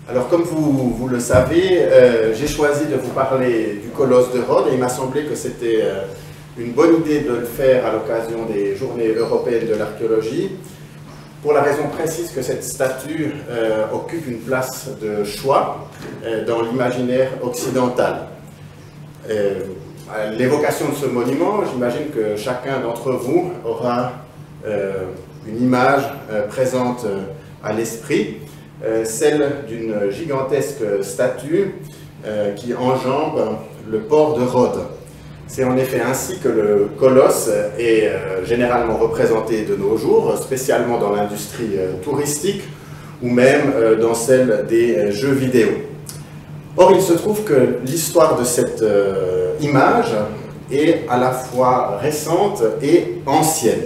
Alors, comme vous le savez, j'ai choisi de vous parler du colosse de Rhodes et il m'a semblé que c'était une bonne idée de le faire à l'occasion des Journées européennes de l'archéologie, pour la raison précise que cette statue occupe une place de choix dans l'imaginaire occidental. À l'évocation de ce monument, j'imagine que chacun d'entre vous aura une image présente à l'esprit, celle d'une gigantesque statue qui enjambe le port de Rhodes. C'est en effet ainsi que le colosse est généralement représenté de nos jours, spécialement dans l'industrie touristique ou même dans celle des jeux vidéo. Or, il se trouve que l'histoire de cette image est à la fois récente et ancienne.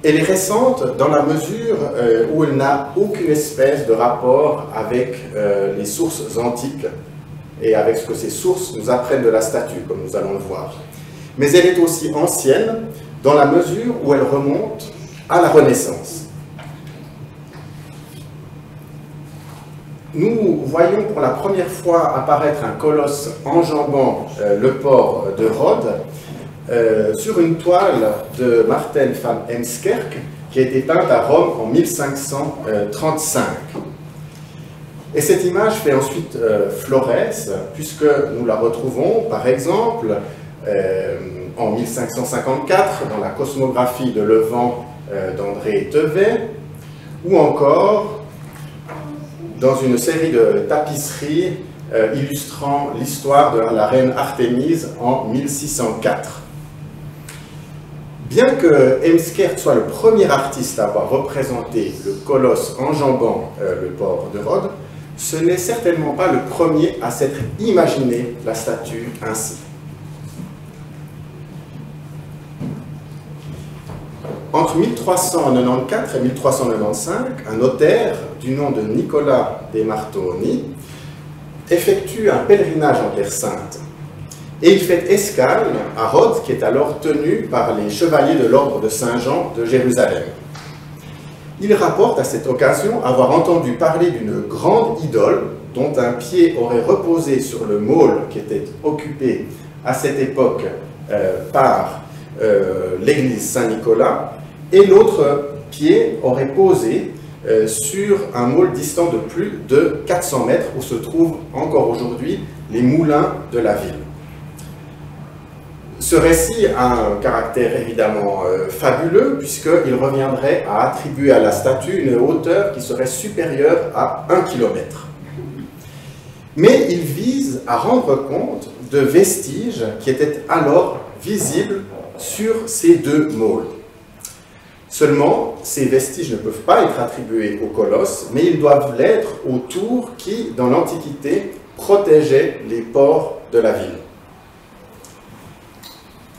Elle est récente dans la mesure où elle n'a aucune espèce de rapport avec les sources antiques et avec ce que ces sources nous apprennent de la statue, comme nous allons le voir. Mais elle est aussi ancienne dans la mesure où elle remonte à la Renaissance. Nous voyons pour la première fois apparaître un colosse enjambant le port de Rhodes sur une toile de Marten van Heemskerck qui a été peinte à Rome en 1535. Et cette image fait ensuite florès, puisque nous la retrouvons, par exemple, en 1554, dans la cosmographie de Levant d'André Tevet, ou encore dans une série de tapisseries illustrant l'histoire de la reine Artémise en 1604. Bien que Heemskerck soit le premier artiste à avoir représenté le colosse enjambant le port de Rhodes, ce n'est certainement pas le premier à s'être imaginé la statue ainsi. Entre 1394 et 1395, un notaire du nom de Nicolas de Martoni effectue un pèlerinage en Terre Sainte. Et il fait escale à Rhodes, qui est alors tenu par les chevaliers de l'ordre de Saint-Jean de Jérusalem. Il rapporte à cette occasion avoir entendu parler d'une grande idole dont un pied aurait reposé sur le môle qui était occupé à cette époque par l'église Saint-Nicolas, et l'autre pied aurait posé sur un môle distant de plus de 400 mètres où se trouvent encore aujourd'hui les moulins de la ville. Ce récit a un caractère évidemment fabuleux, puisqu'il reviendrait à attribuer à la statue une hauteur qui serait supérieure à 1 km. Mais il vise à rendre compte de vestiges qui étaient alors visibles sur ces deux môles. Seulement, ces vestiges ne peuvent pas être attribués au colosse, mais ils doivent l'être aux tours qui, dans l'Antiquité, protégeaient les ports de la ville.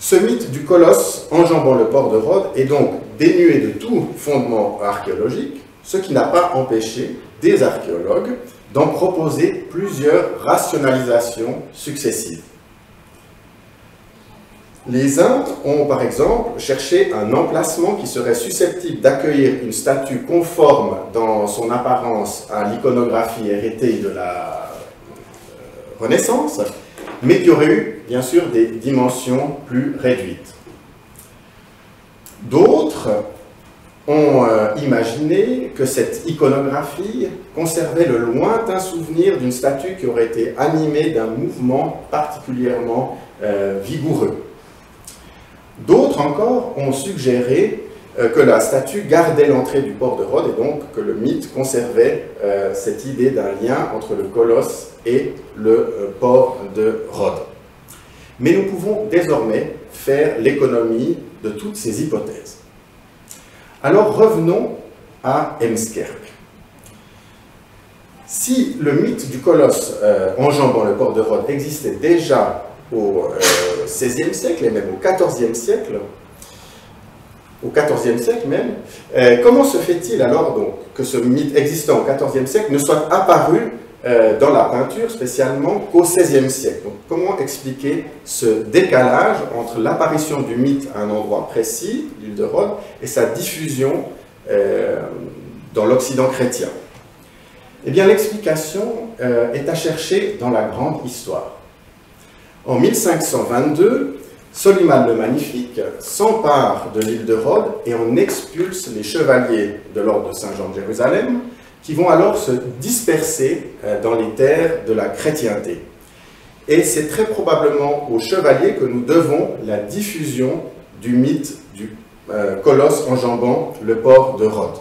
Ce mythe du colosse enjambant le port de Rhodes est donc dénué de tout fondement archéologique, ce qui n'a pas empêché des archéologues d'en proposer plusieurs rationalisations successives. Les uns ont par exemple cherché un emplacement qui serait susceptible d'accueillir une statue conforme dans son apparence à l'iconographie héritée de la Renaissance, mais qui aurait eu, bien sûr, des dimensions plus réduites. D'autres ont imaginé que cette iconographie conservait le lointain souvenir d'une statue qui aurait été animée d'un mouvement particulièrement vigoureux. D'autres encore ont suggéré que la statue gardait l'entrée du port de Rhodes et donc que le mythe conservait cette idée d'un lien entre le colosse et le port de Rhodes. Mais nous pouvons désormais faire l'économie de toutes ces hypothèses. Alors revenons à Heemskerck. Si le mythe du colosse enjambant le port de Rhodes existait déjà au XVIe siècle et même au XIVe siècle, même, comment se fait-il alors donc que ce mythe existant au XIVe siècle ne soit apparu dans la peinture spécialement qu'au XVIe siècle? Donc, comment expliquer ce décalage entre l'apparition du mythe à un endroit précis, l'île de Rhodes, et sa diffusion dans l'Occident chrétien? Eh bien, l'explication est à chercher dans la grande histoire. En 1522, Soliman le Magnifique s'empare de l'île de Rhodes et en expulse les chevaliers de l'ordre de Saint-Jean de Jérusalem, qui vont alors se disperser dans les terres de la chrétienté. Et c'est très probablement aux chevaliers que nous devons la diffusion du mythe du colosse enjambant le port de Rhodes.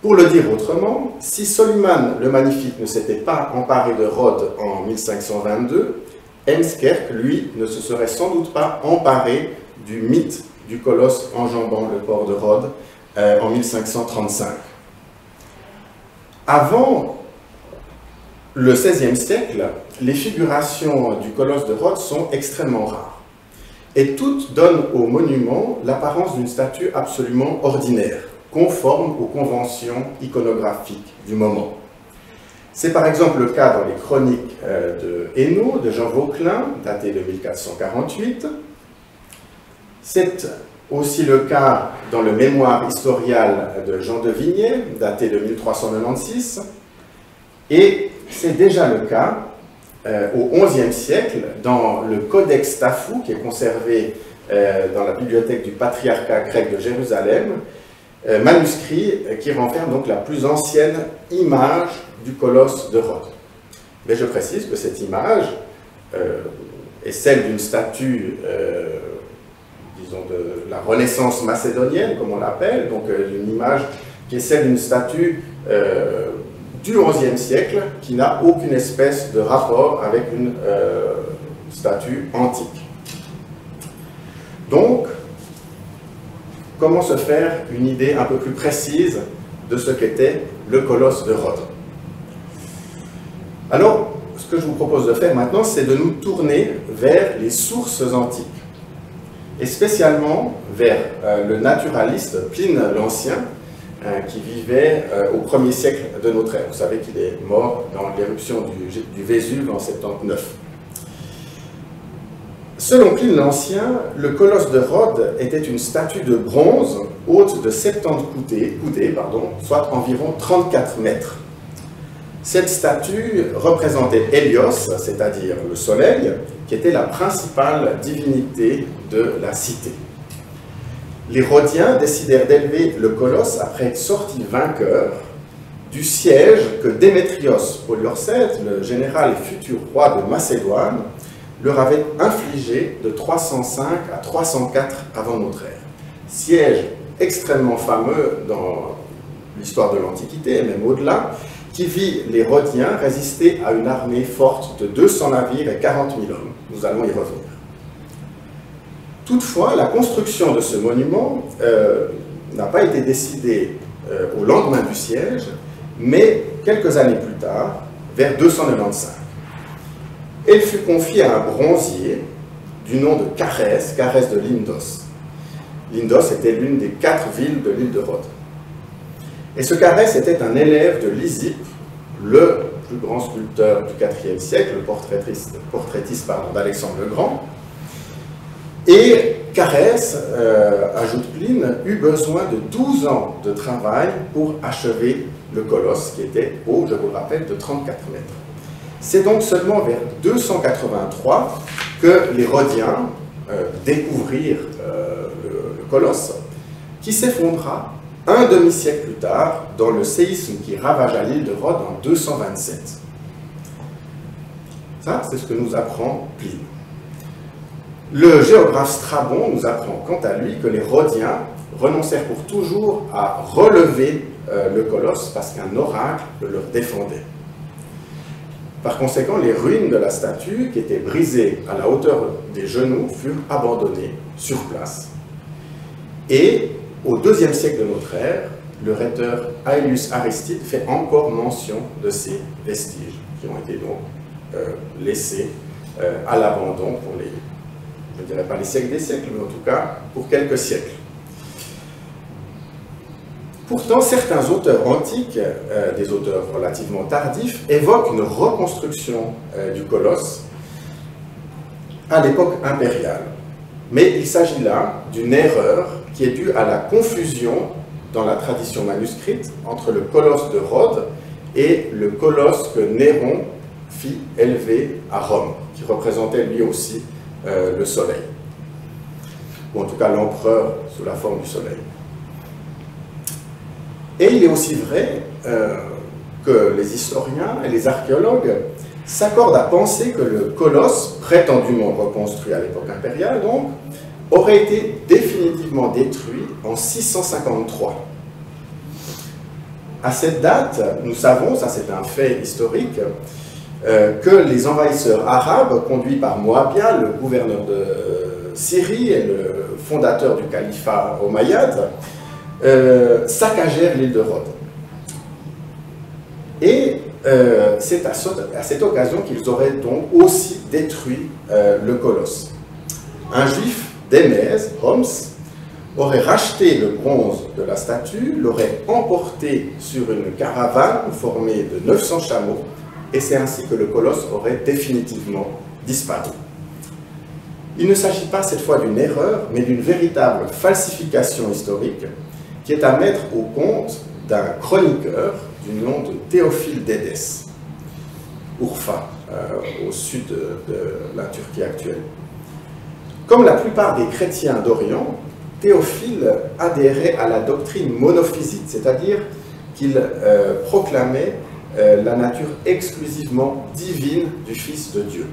Pour le dire autrement, si Soliman le Magnifique ne s'était pas emparé de Rhodes en 1522, Heemskerk, lui, ne se serait sans doute pas emparé du mythe du colosse enjambant le port de Rhodes en 1535. Avant le XVIe siècle, les figurations du colosse de Rhodes sont extrêmement rares. Et toutes donnent au monument l'apparence d'une statue absolument ordinaire, conforme aux conventions iconographiques du moment. C'est par exemple le cas dans les chroniques de Hainaut, de Jean Vauquelin, datées de 1448. C'est aussi le cas dans le mémoire historial de Jean de Vignay, daté de 1396. Et c'est déjà le cas au XIe siècle dans le Codex Taphou, qui est conservé dans la bibliothèque du patriarcat grec de Jérusalem, manuscrit qui renferme donc la plus ancienne image du colosse de Rhodes. Mais je précise que cette image est celle d'une statue, disons, de la Renaissance macédonienne, comme on l'appelle, donc une image qui est celle d'une statue du XIe siècle, qui n'a aucune espèce de rapport avec une statue antique. Donc, comment se faire une idée un peu plus précise de ce qu'était le colosse de Rhodes? Alors, ce que je vous propose de faire maintenant, c'est de nous tourner vers les sources antiques, et spécialement vers le naturaliste Pline l'Ancien, qui vivait au 1er siècle de notre ère. Vous savez qu'il est mort dans l'éruption du Vésuve en 79. Selon Pline l'Ancien, le colosse de Rhodes était une statue de bronze haute de 70 coudées, soit environ 34 mètres. Cette statue représentait Hélios, c'est-à-dire le soleil, qui était la principale divinité de la cité. Les Rhodiens décidèrent d'élever le colosse après être sortis vainqueurs du siège que Démétrios Poliorcète, le général et futur roi de Macédoine, leur avait infligé de 305 à 304 avant notre ère. Siège extrêmement fameux dans l'histoire de l'Antiquité et même au-delà, qui vit les Rhodiens résister à une armée forte de 200 navires et 40 000 hommes. Nous allons y revenir. Toutefois, la construction de ce monument n'a pas été décidée au lendemain du siège, mais quelques années plus tard, vers 295. Elle fut confiée à un bronzier du nom de Carès de Lindos. Lindos était l'une des 4 villes de l'île de Rhodes. Et ce Carès était un élève de Lysippe, le plus grand sculpteur du IVe siècle, le portraitiste d'Alexandre le Grand. Et Carès, ajoute Pline, eut besoin de 12 ans de travail pour achever le colosse, qui était haut, je vous le rappelle, de 34 mètres. C'est donc seulement vers 283 que les Rhodiens découvrirent le colosse, qui s'effondra un demi-siècle plus tard dans le séisme qui ravagea l'île de Rhodes en 227. Ça, c'est ce que nous apprend Pline. Le géographe Strabon nous apprend quant à lui que les Rhodiens renoncèrent pour toujours à relever le colosse parce qu'un oracle leur défendait. Par conséquent, les ruines de la statue, qui étaient brisées à la hauteur des genoux, furent abandonnées sur place. Et au IIe siècle de notre ère, le rhéteur Aelius Aristide fait encore mention de ces vestiges qui ont été donc laissés à l'abandon pour les, je ne dirais pas les siècles des siècles, mais en tout cas pour quelques siècles. Pourtant, certains auteurs antiques, des auteurs relativement tardifs, évoquent une reconstruction du colosse à l'époque impériale. Mais il s'agit là d'une erreur qui est due à la confusion dans la tradition manuscrite entre le colosse de Rhodes et le colosse que Néron fit élever à Rome, qui représentait lui aussi le soleil, ou en tout cas l'empereur sous la forme du soleil. Et il est aussi vrai que les historiens et les archéologues s'accordent à penser que le colosse, prétendument reconstruit à l'époque impériale, donc, aurait été définitivement détruit en 653. À cette date, nous savons, ça c'est un fait historique, que les envahisseurs arabes, conduits par Moabia, le gouverneur de Syrie et le fondateur du califat omeyyade, saccagèrent l'île de Rhodes. Et c'est à cette occasion qu'ils auraient donc aussi détruit le colosse. Un juif d'Émèse, Homs, aurait racheté le bronze de la statue, l'aurait emporté sur une caravane formée de 900 chameaux, et c'est ainsi que le colosse aurait définitivement disparu. Il ne s'agit pas cette fois d'une erreur, mais d'une véritable falsification historique qui est à mettre au compte d'un chroniqueur du nom de Théophile d'Édesse, Urfa, au sud de la Turquie actuelle. Comme la plupart des chrétiens d'Orient, Théophile adhérait à la doctrine monophysite, c'est-à-dire qu'il proclamait la nature exclusivement divine du Fils de Dieu.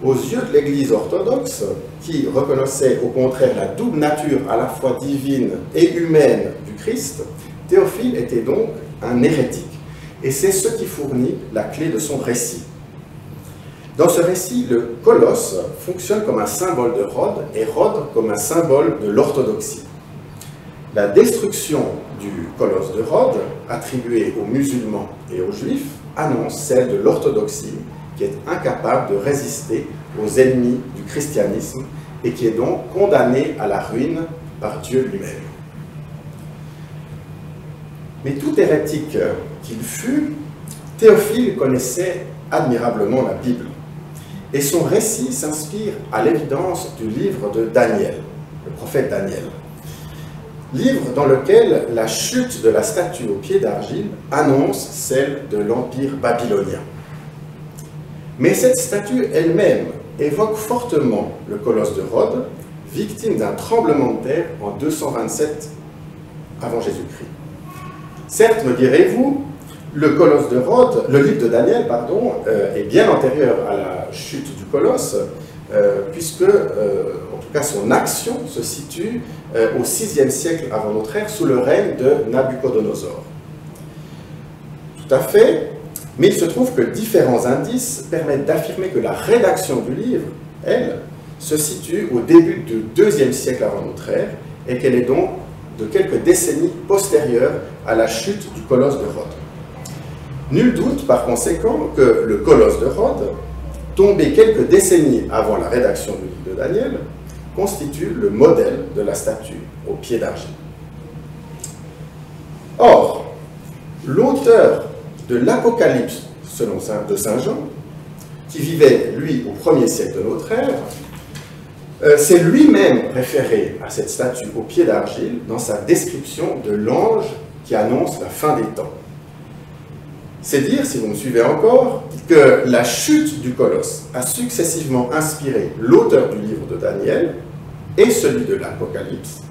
Aux yeux de l'Église orthodoxe, qui reconnaissait au contraire la double nature à la fois divine et humaine du Christ, Théophile était donc un hérétique. Et c'est ce qui fournit la clé de son récit. Dans ce récit, le colosse fonctionne comme un symbole de Rhodes et Rhodes comme un symbole de l'orthodoxie. La destruction du colosse de Rhodes, attribuée aux musulmans et aux juifs, annonce celle de l'orthodoxie, qui est incapable de résister aux ennemis du christianisme et qui est donc condamnée à la ruine par Dieu lui-même. Mais tout hérétique qu'il fût, Théophile connaissait admirablement la Bible. Et son récit s'inspire à l'évidence du livre de Daniel, le prophète Daniel. Livre dans lequel la chute de la statue au pied d'argile annonce celle de l'Empire babylonien. Mais cette statue elle-même évoque fortement le colosse de Rhodes, victime d'un tremblement de terre en 227 avant Jésus-Christ. Certes, me direz-vous, le colosse de Rhodes, le livre de Daniel, pardon, est bien antérieur à la chute du colosse, puisque, en tout cas, son action se situe au VIe siècle avant notre ère, sous le règne de Nabuchodonosor. Tout à fait, mais il se trouve que différents indices permettent d'affirmer que la rédaction du livre, elle, se situe au début du IIe siècle avant notre ère, et qu'elle est donc de quelques décennies postérieures à la chute du colosse de Rhodes. Nul doute par conséquent que le colosse de Rhodes, tombé quelques décennies avant la rédaction du livre de Daniel, constitue le modèle de la statue au pied d'argile. Or, l'auteur de l'Apocalypse de Saint Jean, qui vivait, lui, au 1er siècle de notre ère, s'est lui-même référé à cette statue au pied d'argile dans sa description de l'ange qui annonce la fin des temps. C'est dire, si vous me suivez encore, que la chute du colosse a successivement inspiré l'auteur du livre de Daniel et celui de l'Apocalypse,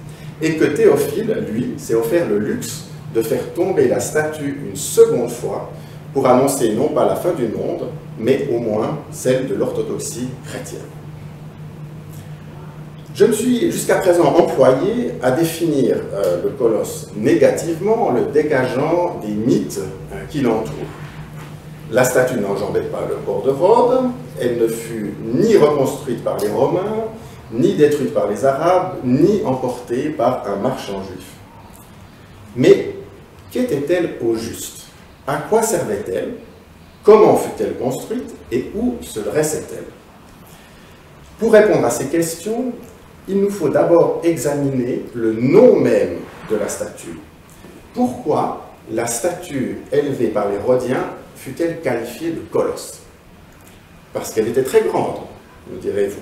et que Théophile, lui, s'est offert le luxe de faire tomber la statue une seconde fois pour annoncer non pas la fin du monde, mais au moins celle de l'orthodoxie chrétienne. Je me suis jusqu'à présent employé à définir le colosse négativement en le dégageant des mythes qui l'entourent. La statue n'enjambait pas le port de Rhodes, elle ne fut ni reconstruite par les Romains, ni détruite par les Arabes, ni emportée par un marchand juif. Mais qu'était-elle au juste? À quoi servait-elle? Comment fut-elle construite? Et où se dressait-elle? Pour répondre à ces questions, il nous faut d'abord examiner le nom même de la statue. Pourquoi la statue élevée par les Rhodiens fut-elle qualifiée de colosse? Parce qu'elle était très grande, me direz-vous.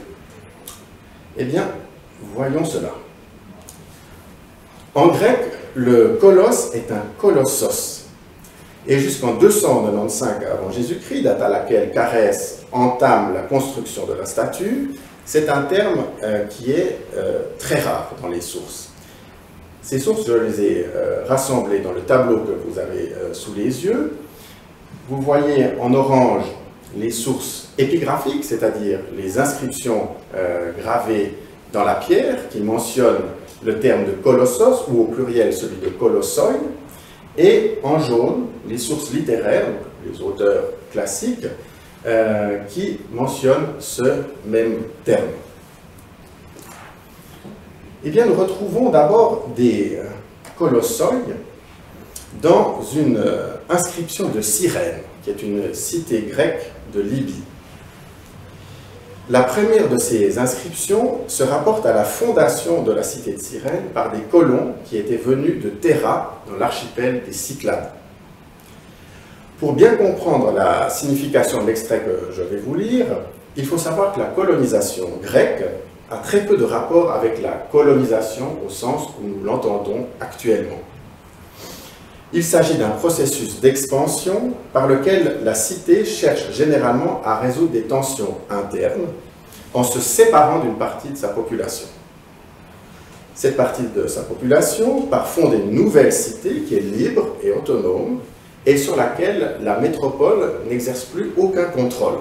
Eh bien, voyons cela. En grec, le colosse est un kolossos. Et jusqu'en 295 avant Jésus-Christ, date à laquelle Carès entame la construction de la statue, c'est un terme qui est très rare dans les sources. Ces sources, je les ai rassemblées dans le tableau que vous avez sous les yeux. Vous voyez en orange les sources épigraphiques, c'est-à-dire les inscriptions gravées dans la pierre qui mentionnent le terme de kolossos, ou au pluriel celui de kolossoi, et en jaune, les sources littéraires, les auteurs classiques, qui mentionnent ce même terme. Eh bien, nous retrouvons d'abord des kolossoi dans une inscription de Cyrène, qui est une cité grecque de Libye. La première de ces inscriptions se rapporte à la fondation de la cité de Cyrène par des colons qui étaient venus de Terra, dans l'archipel des Cyclades. Pour bien comprendre la signification de l'extrait que je vais vous lire, il faut savoir que la colonisation grecque a très peu de rapport avec la colonisation au sens où nous l'entendons actuellement. Il s'agit d'un processus d'expansion par lequel la cité cherche généralement à résoudre des tensions internes en se séparant d'une partie de sa population. Cette partie de sa population part fonder une nouvelle cité qui est libre et autonome et sur laquelle la métropole n'exerce plus aucun contrôle.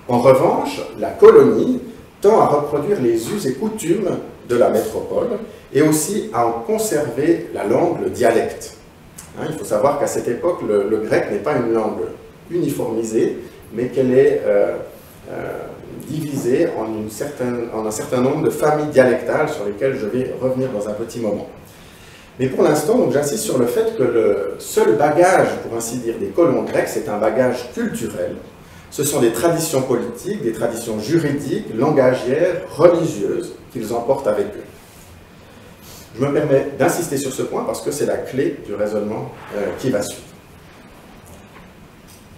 En revanche, la colonie tend à reproduire les us et coutumes de la métropole et aussi à en conserver la langue, le dialecte. Il faut savoir qu'à cette époque, le grec n'est pas une langue uniformisée, mais qu'elle est divisée en un certain nombre de familles dialectales sur lesquelles je vais revenir dans un petit moment. Mais pour l'instant, j'insiste sur le fait que le seul bagage, pour ainsi dire, des colons grecs, c'est un bagage culturel. Ce sont des traditions politiques, des traditions juridiques, langagières, religieuses qu'ils emportent avec eux. Je me permets d'insister sur ce point parce que c'est la clé du raisonnement qui va suivre.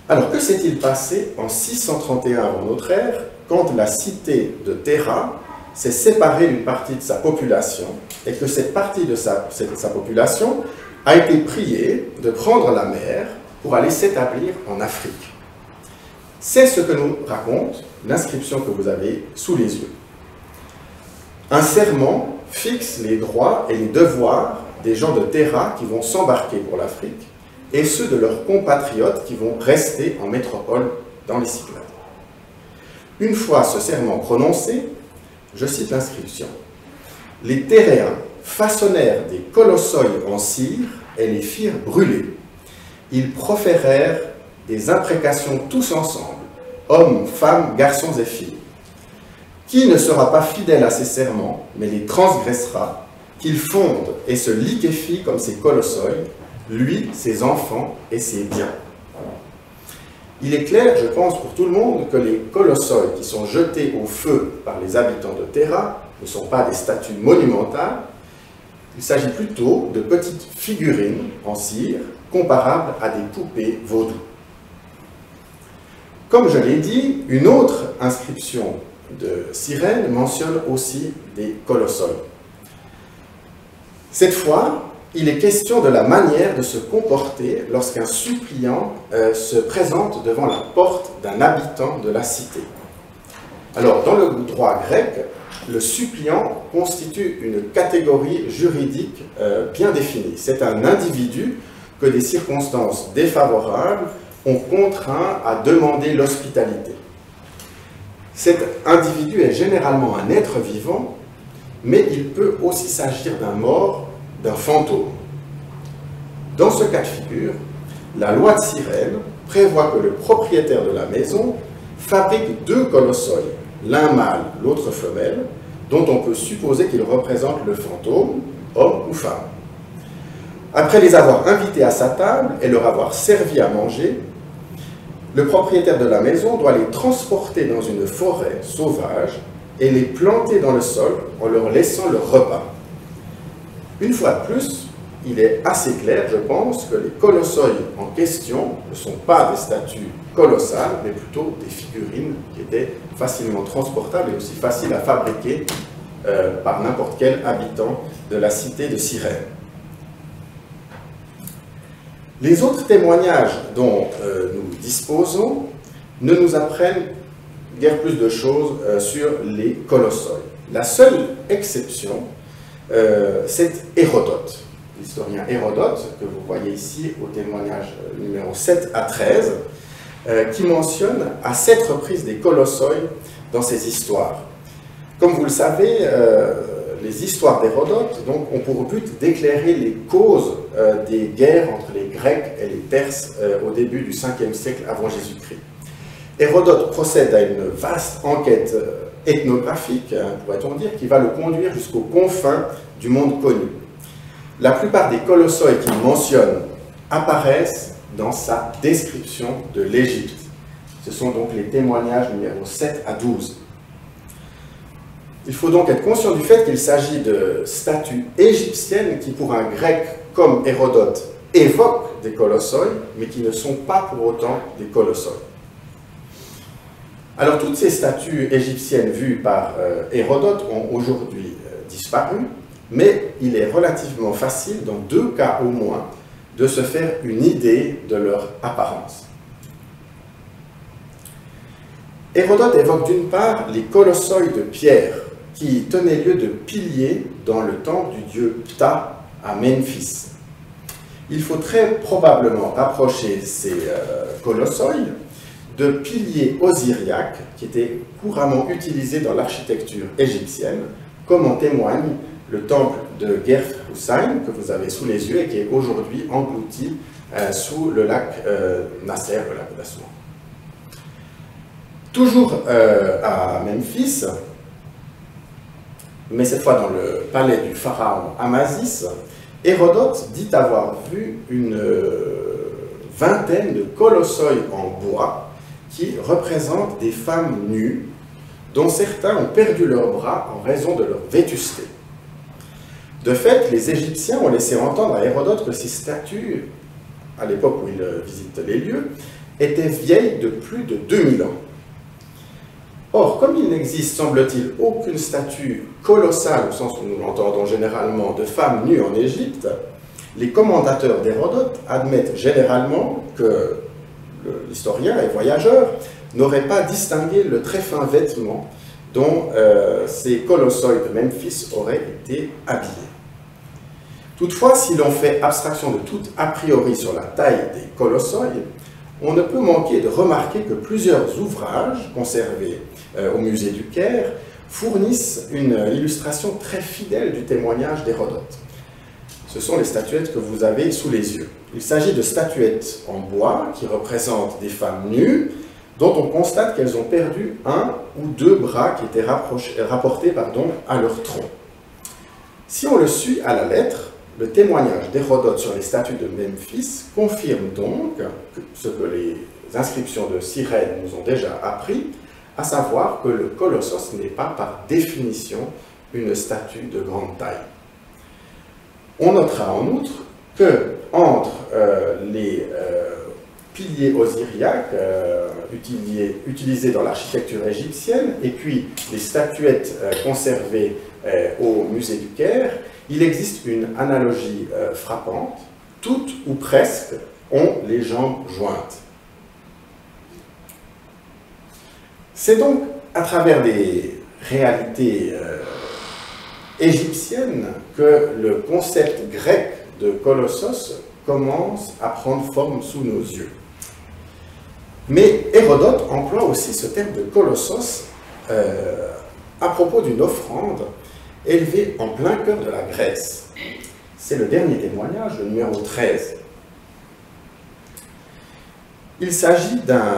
Alors, que s'est-il passé en 631 avant notre ère, quand la cité de Terra s'est séparée d'une partie de sa population et que cette partie de sa population a été priée de prendre la mer pour aller s'établir en Afrique? C'est ce que nous raconte l'inscription que vous avez sous les yeux. Un serment fixe les droits et les devoirs des gens de Terra qui vont s'embarquer pour l'Afrique et ceux de leurs compatriotes qui vont rester en métropole dans les Cyclades. Une fois ce serment prononcé, je cite l'inscription, « Les Terréens façonnèrent des kolossoi en cire et les firent brûler. Ils proférèrent des imprécations tous ensemble, hommes, femmes, garçons et filles. Qui ne sera pas fidèle à ses serments, mais les transgressera, qu'il fonde et se liquéfie comme ses kolossoi, lui, ses enfants et ses biens. » Il est clair, je pense, pour tout le monde, que les kolossoi qui sont jetés au feu par les habitants de Terra ne sont pas des statues monumentales, il s'agit plutôt de petites figurines en cire, comparables à des poupées vaudou. Comme je l'ai dit, une autre inscription de Cyrène mentionne aussi des kolossoi. Cette fois, il est question de la manière de se comporter lorsqu'un suppliant se présente devant la porte d'un habitant de la cité. Alors, dans le droit grec, le suppliant constitue une catégorie juridique bien définie. C'est un individu que des circonstances défavorables ont contraint à demander l'hospitalité. Cet individu est généralement un être vivant, mais il peut aussi s'agir d'un mort, d'un fantôme. Dans ce cas de figure, la loi de Cyrène prévoit que le propriétaire de la maison fabrique deux kolossoi, l'un mâle, l'autre femelle, dont on peut supposer qu'ils représentent le fantôme, homme ou femme. Après les avoir invités à sa table et leur avoir servi à manger, le propriétaire de la maison doit les transporter dans une forêt sauvage et les planter dans le sol en leur laissant leur repas. Une fois de plus, il est assez clair, je pense, que les kolossoi en question ne sont pas des statues colossales, mais plutôt des figurines qui étaient facilement transportables et aussi faciles à fabriquer par n'importe quel habitant de la cité de Cyrène. Les autres témoignages dont nous disposons ne nous apprennent guère plus de choses sur les colossoi. La seule exception, c'est Hérodote, l'historien Hérodote, que vous voyez ici au témoignage numéro 7 à 13, qui mentionne à 7 reprises des colossoi dans ses histoires. Comme vous le savez, les histoires d'Hérodote ont pour but d'éclairer les causes des guerres entre les Grecs et les Perses au début du 5e siècle avant Jésus-Christ. Hérodote procède à une vaste enquête ethnographique, pourrait-on dire, qui va le conduire jusqu'aux confins du monde connu. La plupart des colossoi qu'il mentionne apparaissent dans sa description de l'Égypte. Ce sont donc les témoignages numéros 7 à 12. Il faut donc être conscient du fait qu'il s'agit de statues égyptiennes qui, pour un grec comme Hérodote, évoquent des colossoi, mais qui ne sont pas pour autant des colossoi. Alors, toutes ces statues égyptiennes vues par Hérodote ont aujourd'hui disparu, mais il est relativement facile, dans 2 cas au moins, de se faire une idée de leur apparence. Hérodote évoque d'une part les colossoi de pierre, qui tenaient lieu de piliers dans le temple du dieu Ptah à Memphis. Il faut très probablement rapprocher ces colossoi de piliers osiriaques qui étaient couramment utilisés dans l'architecture égyptienne, comme en témoigne le temple de Gerf Hussein, que vous avez sous les yeux et qui est aujourd'hui englouti sous le lac Nasser, le lac d'Assoun. Toujours à Memphis, mais cette fois dans le palais du pharaon Amasis, Hérodote dit avoir vu une vingtaine de colossoi en bois qui représentent des femmes nues, dont certains ont perdu leurs bras en raison de leur vétusté. De fait, les Égyptiens ont laissé entendre à Hérodote que ces statues, à l'époque où il visite les lieux, étaient vieilles de plus de 2000 ans. Or, comme il n'existe, semble-t-il, aucune statue colossale, au sens où nous l'entendons généralement, de femmes nues en Égypte, les commentateurs d'Hérodote admettent généralement que l'historien et voyageur n'aurait pas distingué le très fin vêtement dont ces colossoi de Memphis auraient été habillés. Toutefois, si l'on fait abstraction de tout a priori sur la taille des colossoi, on ne peut manquer de remarquer que plusieurs ouvrages conservés au musée du Caire fournissent une illustration très fidèle du témoignage d'Hérodote. Ce sont les statuettes que vous avez sous les yeux. Il s'agit de statuettes en bois qui représentent des femmes nues dont on constate qu'elles ont perdu 1 ou 2 bras qui étaient rapportés à leur tronc. Si on le suit à la lettre, le témoignage d'Hérodote sur les statues de Memphis confirme donc ce que les inscriptions de Cyrène nous ont déjà appris, à savoir que le colossos n'est pas par définition une statue de grande taille. On notera en outre que entre les piliers osiriaques utilisés dans l'architecture égyptienne et puis les statuettes conservées au musée du Caire, il existe une analogie frappante. Toutes ou presque ont les jambes jointes. C'est donc à travers des réalités égyptiennes que le concept grec de colossos commence à prendre forme sous nos yeux. Mais Hérodote emploie aussi ce terme de colossos à propos d'une offrande élevée en plein cœur de la Grèce. C'est le dernier témoignage, le numéro 13. Il s'agit d'un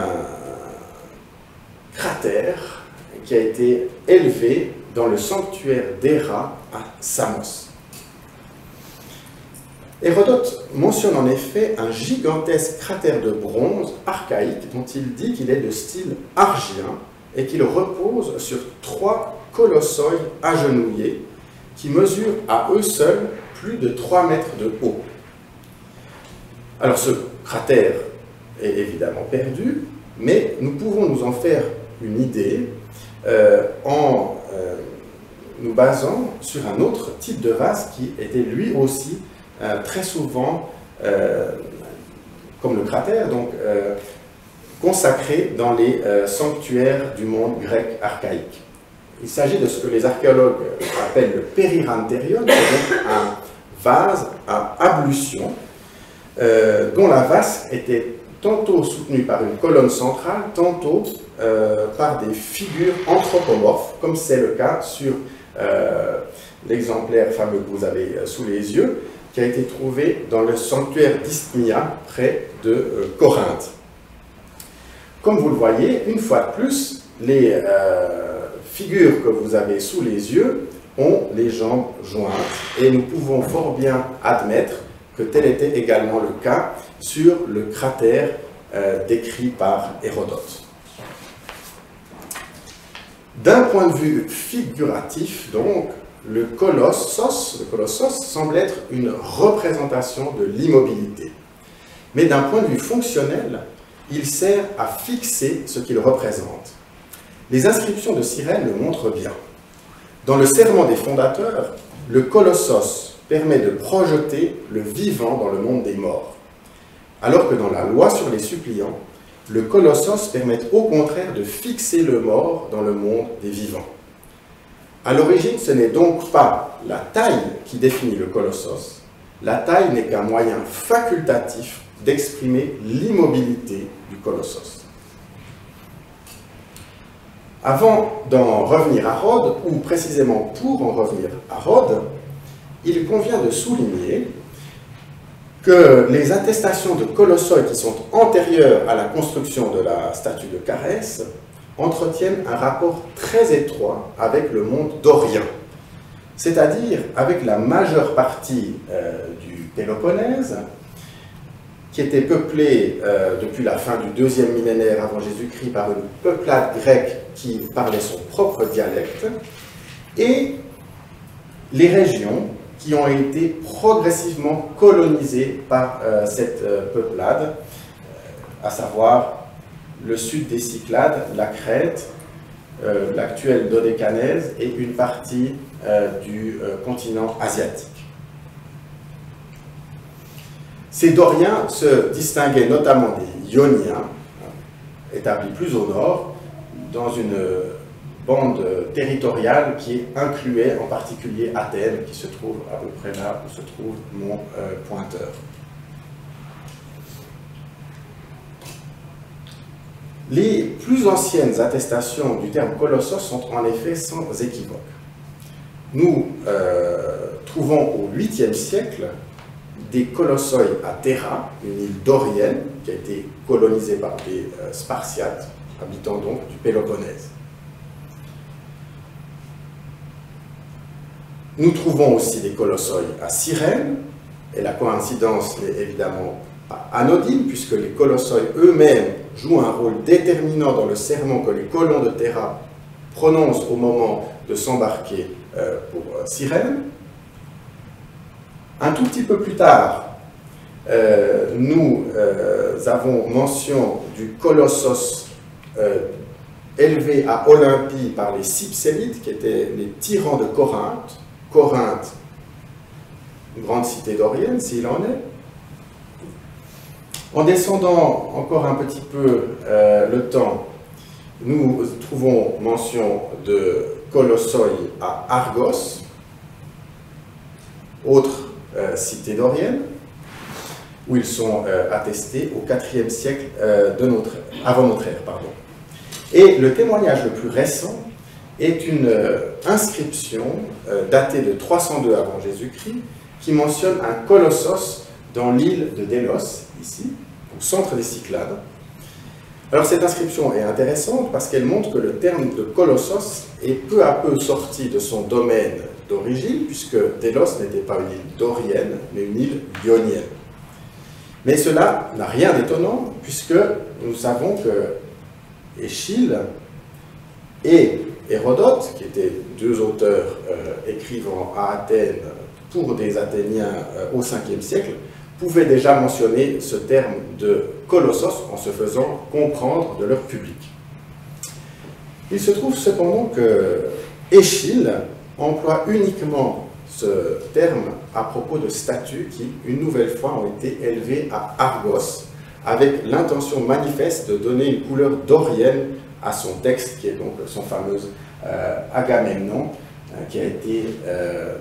cratère qui a été élevé dans le sanctuaire d'Héra à Samos. Hérodote mentionne en effet un gigantesque cratère de bronze archaïque dont il dit qu'il est de style argien et qu'il repose sur 3 colossoi agenouillés qui mesurent à eux seuls plus de 3 mètres de haut. Alors ce cratère est évidemment perdu, mais nous pouvons nous en faire une idée en nous basant sur un autre type de vase qui était lui aussi très souvent comme le cratère, donc consacrés dans les sanctuaires du monde grec archaïque. Il s'agit de ce que les archéologues appellent le périranthérion, donc un vase à ablution, dont la vasque était tantôt soutenue par une colonne centrale, tantôt par des figures anthropomorphes, comme c'est le cas sur l'exemplaire fameux que vous avez sous les yeux, qui a été trouvé dans le sanctuaire d'Isthmia, près de Corinthe. Comme vous le voyez, une fois de plus, les figures que vous avez sous les yeux ont les jambes jointes, et nous pouvons fort bien admettre que tel était également le cas sur le cratère décrit par Hérodote. D'un point de vue figuratif, donc, le colossos semble être une représentation de l'immobilité. Mais d'un point de vue fonctionnel, il sert à fixer ce qu'il représente. Les inscriptions de Cyrène le montrent bien. Dans le serment des fondateurs, le colossos permet de projeter le vivant dans le monde des morts, alors que dans la loi sur les suppliants, le colossos permet au contraire de fixer le mort dans le monde des vivants. À l'origine, ce n'est donc pas la taille qui définit le colossos. La taille n'est qu'un moyen facultatif d'exprimer l'immobilité du colossos. Avant d'en revenir à Rhodes, ou précisément pour en revenir à Rhodes, il convient de souligner que les attestations de colossoi qui sont antérieures à la construction de la statue de Carès entretiennent un rapport très étroit avec le monde dorien, c'est-à-dire avec la majeure partie du Péloponnèse, qui était peuplée depuis la fin du 2e millénaire avant Jésus-Christ par une peuplade grecque qui parlait son propre dialecte, et les régions qui ont été progressivement colonisées par cette peuplade, à savoir le sud des Cyclades, la Crète, l'actuelle Dodécanèse et une partie du continent asiatique. Ces Doriens se distinguaient notamment des Ioniens, établis plus au nord, dans une bande territoriale qui incluait en particulier Athènes, qui se trouve à peu près là où se trouve mon pointeur. Les plus anciennes attestations du terme colossos sont en effet sans équivoque. Nous trouvons au 8e siècle des colossoi à Terra, une île dorienne qui a été colonisée par des Spartiates, habitants donc du Péloponnèse. Nous trouvons aussi des colossoi à Cyrène, et la coïncidence n'est évidemment pas anodine, puisque les colossoi eux-mêmes jouent un rôle déterminant dans le serment que les colons de Terra prononcent au moment de s'embarquer pour Cyrène. Un tout petit peu plus tard, nous avons mention du colossos élevé à Olympie par les Cypsélides, qui étaient les tyrans de Corinthe. Corinthe, une grande cité dorienne, s'il en est. En descendant encore un petit peu le temps, nous trouvons mention de colossoi à Argos, autre cité dorienne, où ils sont attestés au IVe siècle avant notre ère. Pardon. Et le témoignage le plus récent est une inscription datée de 302 avant Jésus-Christ qui mentionne un colossos dans l'île de Délos, ici, au centre des Cyclades. Alors cette inscription est intéressante parce qu'elle montre que le terme de colossos est peu à peu sorti de son domaine d'origine, puisque Délos n'était pas une île dorienne, mais une île ionienne. Mais cela n'a rien d'étonnant, puisque nous savons que Échille et Hérodote, qui étaient deux auteurs écrivant à Athènes pour des Athéniens au 5e siècle, pouvaient déjà mentionner ce terme de colossos en se faisant comprendre de leur public. Il se trouve cependant que Échille emploie uniquement ce terme à propos de statues qui, une nouvelle fois, ont été élevées à Argos, avec l'intention manifeste de donner une couleur dorienne à son texte, qui est donc son fameux Agamemnon, qui a été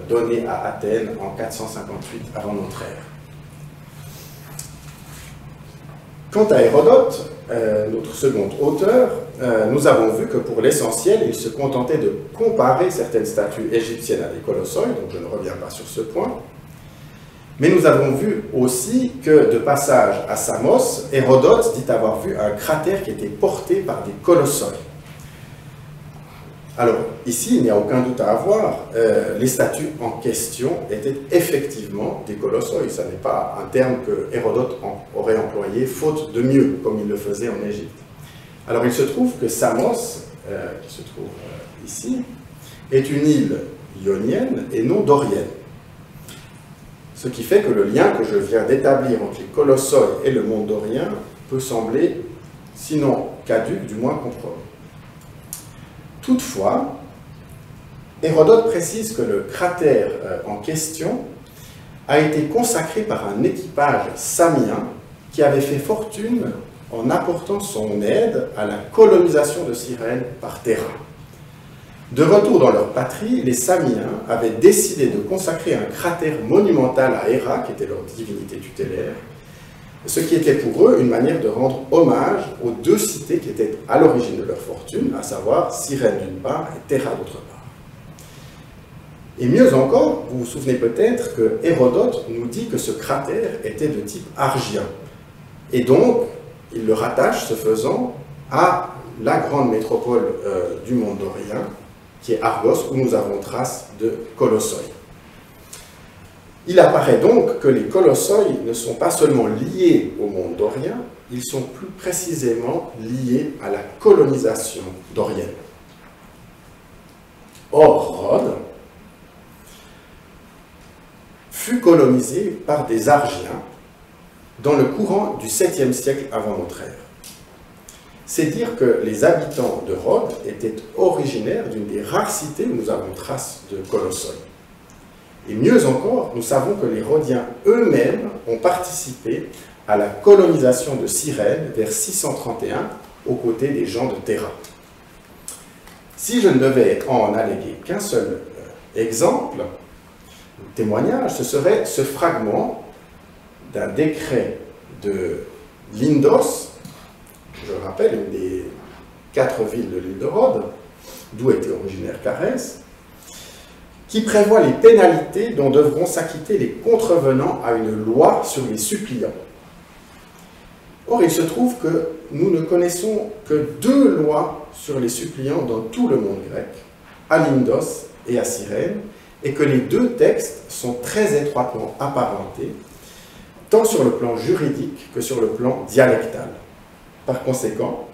donné à Athènes en 458 avant notre ère. Quant à Hérodote, notre second auteur, nous avons vu que pour l'essentiel, il se contentait de comparer certaines statues égyptiennes à des colossoi, donc je ne reviens pas sur ce point. Mais nous avons vu aussi que, de passage à Samos, Hérodote dit avoir vu un cratère qui était porté par des colossoi. Alors, ici, il n'y a aucun doute à avoir, les statues en question étaient effectivement des colossoi. Ce n'est pas un terme que Hérodote aurait employé faute de mieux, comme il le faisait en Égypte. Alors, il se trouve que Samos, qui se trouve ici, est une île ionienne et non dorienne. Ce qui fait que le lien que je viens d'établir entre les colossoi et le monde dorien peut sembler, sinon caduc, du moins compromis. Toutefois, Hérodote précise que le cratère en question a été consacré par un équipage samien qui avait fait fortune en apportant son aide à la colonisation de Cyrène par Théra. De retour dans leur patrie, les Samiens avaient décidé de consacrer un cratère monumental à Héra, qui était leur divinité tutélaire, ce qui était pour eux une manière de rendre hommage aux deux cités qui étaient à l'origine de leur fortune, à savoir Cyrène d'une part et Théra d'autre part. Et mieux encore, vous vous souvenez peut-être que Hérodote nous dit que ce cratère était de type argien. Et donc, il le rattache, ce faisant, à la grande métropole du monde dorien, qui est Argos, où nous avons trace de colossoi. Il apparaît donc que les colossoi ne sont pas seulement liés au monde dorien, ils sont plus précisément liés à la colonisation dorienne. Or, Rhodes fut colonisé par des Argiens dans le courant du 7e siècle avant notre ère. C'est dire que les habitants de Rhodes étaient originaires d'une des rares cités où nous avons trace de colossoi. Et mieux encore, nous savons que les Rhodiens eux-mêmes ont participé à la colonisation de Cyrène vers 631 aux côtés des gens de Théra. Si je ne devais en alléguer qu'un seul exemple, témoignage, ce serait ce fragment d'un décret de Lindos, je le rappelle, une des 4 villes de l'île de Rhodes, d'où était originaire Carès, qui prévoit les pénalités dont devront s'acquitter les contrevenants à une loi sur les suppliants. Or, il se trouve que nous ne connaissons que 2 lois sur les suppliants dans tout le monde grec, à Lindos et à Cyrène, et que les 2 textes sont très étroitement apparentés, tant sur le plan juridique que sur le plan dialectal. Par conséquent,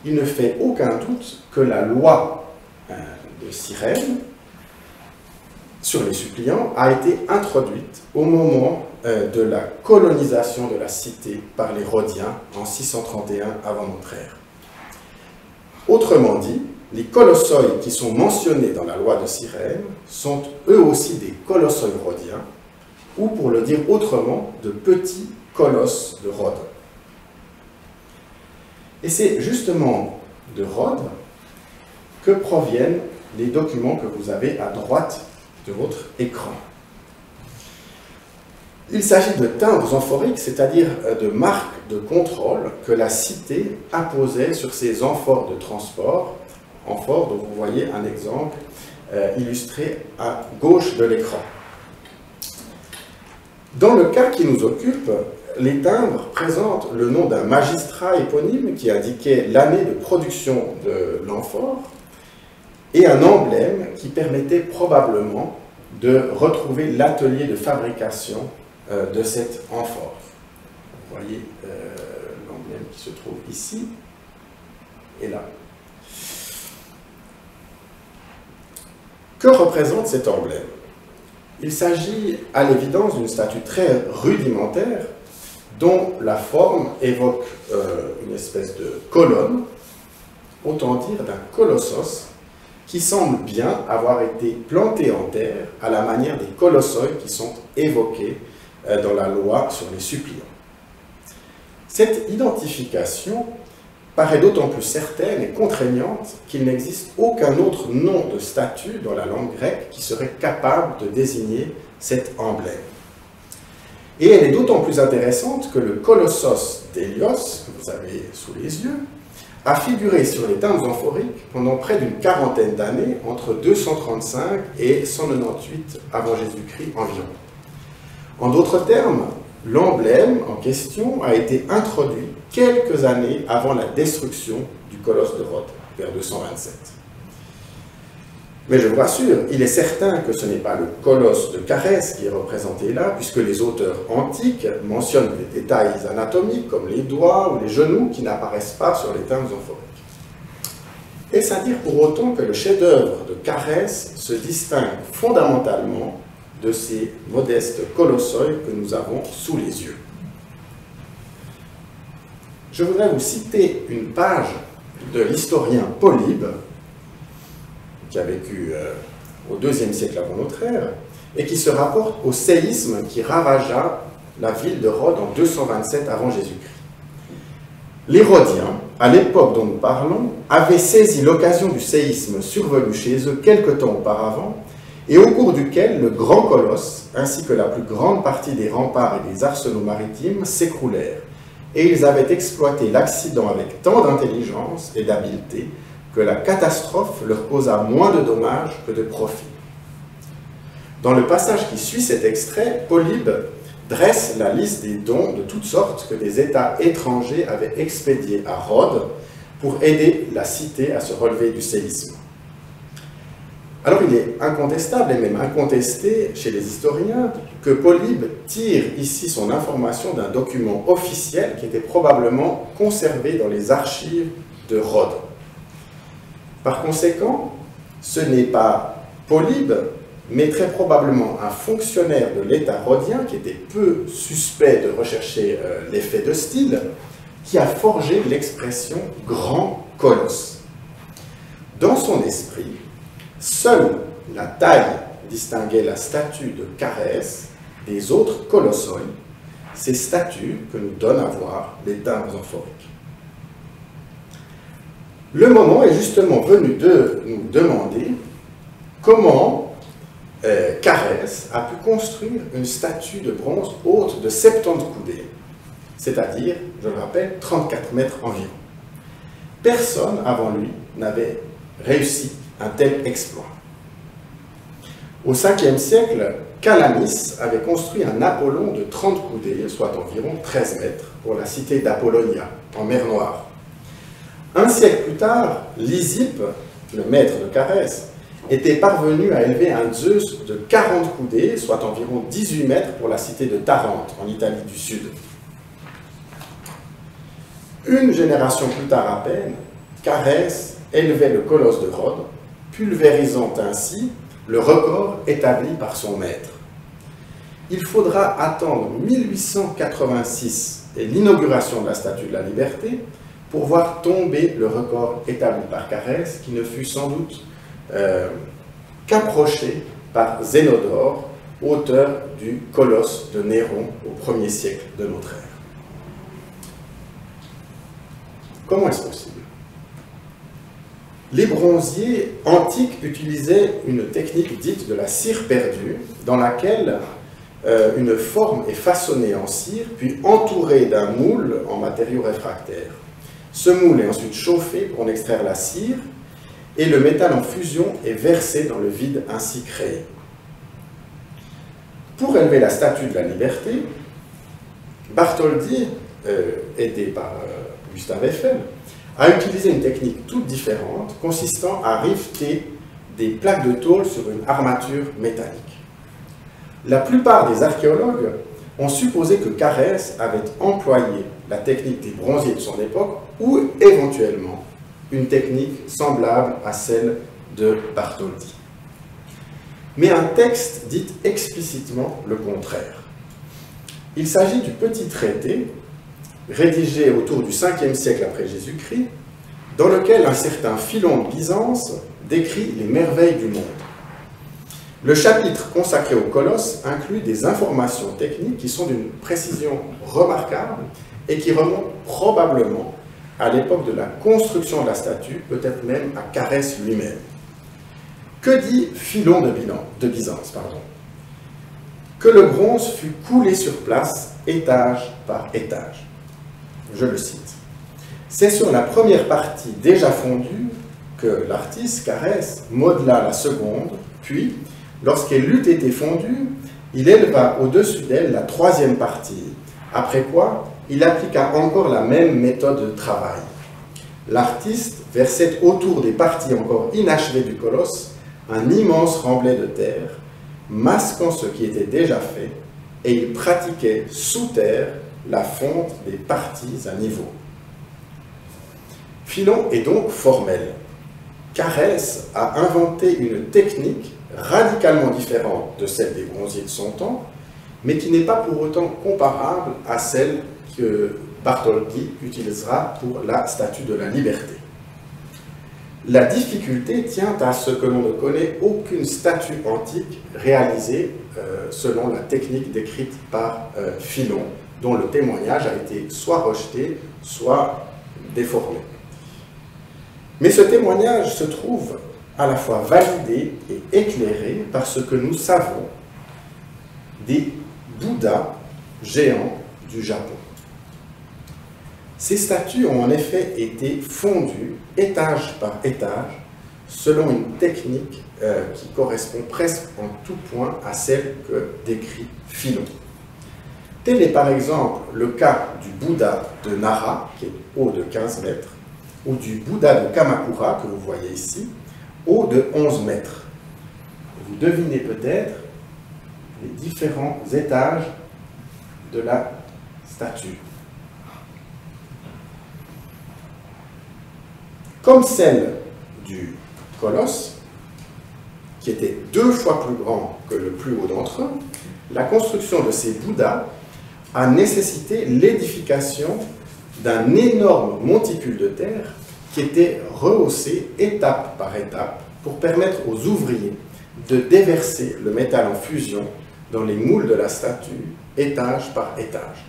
il ne fait aucun doute que la loi de Cyrène sur les suppliants a été introduite au moment de la colonisation de la cité par les Rhodiens en 631 avant notre ère. Autrement dit, les colossoi qui sont mentionnés dans la loi de Cyrène sont eux aussi des colossoi rhodiens, ou pour le dire autrement, de petits colosses de Rhodes. Et c'est justement de Rhodes que proviennent les documents que vous avez à droite de votre écran. Il s'agit de timbres amphoriques, c'est-à-dire de marques de contrôle que la cité apposait sur ses amphores de transport, amphores dont vous voyez un exemple illustré à gauche de l'écran. Dans le cas qui nous occupe, les timbres présentent le nom d'un magistrat éponyme qui indiquait l'année de production de l'amphore et un emblème qui permettait probablement de retrouver l'atelier de fabrication de cette amphore. Vous voyez l'emblème qui se trouve ici et là. Que représente cet emblème? Il s'agit à l'évidence d'une statue très rudimentaire dont la forme évoque une espèce de colonne, autant dire d'un colossos, qui semble bien avoir été planté en terre à la manière des colossoi qui sont évoqués dans la loi sur les suppliants. Cette identification paraît d'autant plus certaine et contraignante qu'il n'existe aucun autre nom de statue dans la langue grecque qui serait capable de désigner cet emblème. Et elle est d'autant plus intéressante que le Colossos d'Hélios, que vous avez sous les yeux, a figuré sur les timbres amphoriques pendant près d'une quarantaine d'années, entre 235 et 198 avant Jésus-Christ environ. En d'autres termes, l'emblème en question a été introduit quelques années avant la destruction du colosse de Rhodes, vers 227. Mais je vous rassure, il est certain que ce n'est pas le colosse de Carès qui est représenté là, puisque les auteurs antiques mentionnent des détails anatomiques comme les doigts ou les genoux qui n'apparaissent pas sur les timbres amphoriques. Est-ce à dire pour autant que le chef-d'œuvre de Carès se distingue fondamentalement de ces modestes colossoi que nous avons sous les yeux? Je voudrais vous citer une page de l'historien Polybe, qui a vécu au IIe siècle avant notre ère, et qui se rapporte au séisme qui ravagea la ville de Rhodes en 227 avant Jésus-Christ. Les Rhodiens, à l'époque dont nous parlons, avaient saisi l'occasion du séisme survenu chez eux quelque temps auparavant, et au cours duquel le grand colosse, ainsi que la plus grande partie des remparts et des arsenaux maritimes, s'écroulèrent, et ils avaient exploité l'accident avec tant d'intelligence et d'habileté que la catastrophe leur causa moins de dommages que de profit. Dans le passage qui suit cet extrait, Polybe dresse la liste des dons de toutes sortes que des États étrangers avaient expédiés à Rhodes pour aider la cité à se relever du séisme. Alors il est incontestable et même incontesté chez les historiens que Polybe tire ici son information d'un document officiel qui était probablement conservé dans les archives de Rhodes. Par conséquent, ce n'est pas Polybe, mais très probablement un fonctionnaire de l'État rhodien qui était peu suspect de rechercher l'effet de style, qui a forgé l'expression « grand colosse ». Dans son esprit, seule la taille distinguait la statue de Carès des autres colossoi, ces statues que nous donnent à voir les timbres amphoriques. Le moment est justement venu de nous demander comment Carès a pu construire une statue de bronze haute de 70 coudées, c'est-à-dire, je le rappelle, 34 mètres environ. Personne avant lui n'avait réussi un tel exploit. Au 5e siècle, Calamis avait construit un Apollon de 30 coudées, soit environ 13 mètres, pour la cité d'Apollonia, en mer Noire. Un siècle plus tard, Lysippe, le maître de Carès, était parvenu à élever un Zeus de 40 coudées, soit environ 18 mètres pour la cité de Tarente, en Italie du Sud. Une génération plus tard à peine, Carès élevait le colosse de Rhodes, pulvérisant ainsi le record établi par son maître. Il faudra attendre 1886 et l'inauguration de la Statue de la Liberté pour voir tomber le record établi par Carès, qui ne fut sans doute qu'approché par Zénodore, auteur du Colosse de Néron au 1er siècle de notre ère. Comment est-ce possible? Les bronziers antiques utilisaient une technique dite de la cire perdue, dans laquelle une forme est façonnée en cire, puis entourée d'un moule en matériaux réfractaires. Ce moule est ensuite chauffé pour en extraire la cire, et le métal en fusion est versé dans le vide ainsi créé. Pour élever la statue de la Liberté, Bartholdi, aidé par Gustave Eiffel, a utilisé une technique toute différente, consistant à rifter des plaques de tôle sur une armature métallique. La plupart des archéologues ont supposé que Carès avait employé la technique des bronziers de son époque, ou éventuellement une technique semblable à celle de Bartholdi. Mais un texte dit explicitement le contraire. Il s'agit du petit traité, rédigé autour du 5e siècle après Jésus-Christ, dans lequel un certain Philon de Byzance décrit les merveilles du monde. Le chapitre consacré au colosse inclut des informations techniques qui sont d'une précision remarquable et qui remonte probablement à l'époque de la construction de la statue, peut-être même à Carès lui-même. Que dit Philon de Byzance, que le bronze fut coulé sur place, étage par étage. Je le cite. C'est sur la première partie déjà fondue que l'artiste, Carès, modela la seconde, puis, lorsqu'elle eut été fondue, il éleva au-dessus d'elle la troisième partie, après quoi il appliqua encore la même méthode de travail. L'artiste versait autour des parties encore inachevées du colosse un immense remblai de terre, masquant ce qui était déjà fait, et il pratiquait sous terre la fonte des parties à niveau. Philon est donc formel. Carès a inventé une technique radicalement différente de celle des bronziers de son temps, mais qui n'est pas pour autant comparable à celle que Bartholdi utilisera pour la Statue de la Liberté. La difficulté tient à ce que l'on ne connaît aucune statue antique réalisée selon la technique décrite par Philon, dont le témoignage a été soit rejeté, soit déformé. Mais ce témoignage se trouve à la fois validé et éclairé par ce que nous savons des Bouddhas géants du Japon. Ces statues ont en effet été fondues étage par étage selon une technique qui correspond presque en tout point à celle que décrit Philon. Tel est par exemple le cas du Bouddha de Nara, qui est haut de 15 mètres, ou du Bouddha de Kamakura, que vous voyez ici, haut de 11 mètres. Vous devinez peut-être les différents étages de la statue. Comme celle du colosse, qui était 2 fois plus grand que le plus haut d'entre eux, la construction de ces Bouddhas a nécessité l'édification d'un énorme monticule de terre qui était rehaussé étape par étape pour permettre aux ouvriers de déverser le métal en fusion dans les moules de la statue, étage par étage.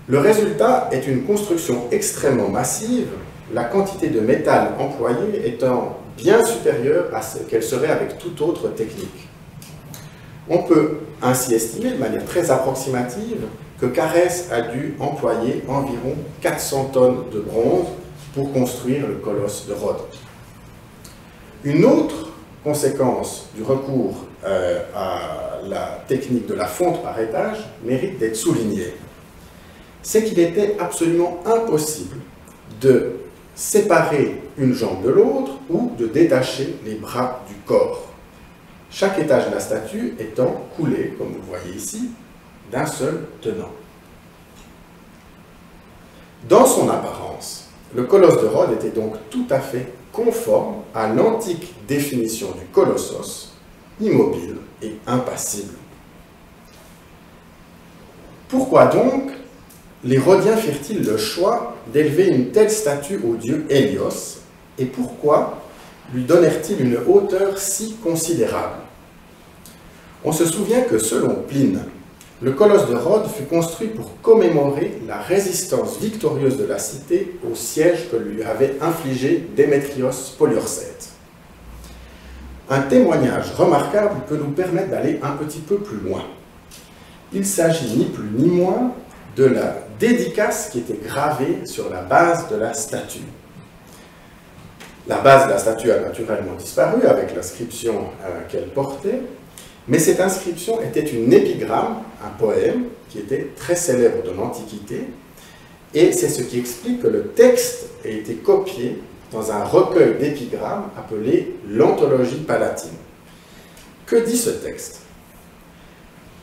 Le résultat est une construction extrêmement massive, la quantité de métal employée étant bien supérieure à ce qu'elle serait avec toute autre technique. On peut ainsi estimer de manière très approximative que Carès a dû employer environ 400 tonnes de bronze pour construire le colosse de Rhodes. Une autre conséquence du recours à la technique de la fonte par étage mérite d'être soulignée. C'est qu'il était absolument impossible de séparer une jambe de l'autre ou de détacher les bras du corps. Chaque étage de la statue étant coulé, comme vous le voyez ici, d'un seul tenant. Dans son apparence, le colosse de Rhodes était donc tout à fait conforme à l'antique définition du colossos, immobile et impassible. Pourquoi donc les Rhodiens firent-ils le choix d'élever une telle statue au dieu Hélios, et pourquoi lui donnèrent-ils une hauteur si considérable? On se souvient que selon Pline, le colosse de Rhodes fut construit pour commémorer la résistance victorieuse de la cité au siège que lui avait infligé Démétrios Poliorcète. Un témoignage remarquable peut nous permettre d'aller un petit peu plus loin. Il s'agit ni plus ni moins de la dédicace qui était gravée sur la base de la statue. La base de la statue a naturellement disparu avec l'inscription qu'elle portait, mais cette inscription était une épigramme, un poème, qui était très célèbre de l'Antiquité, et c'est ce qui explique que le texte ait été copié dans un recueil d'épigrammes appelé l'Anthologie palatine. Que dit ce texte?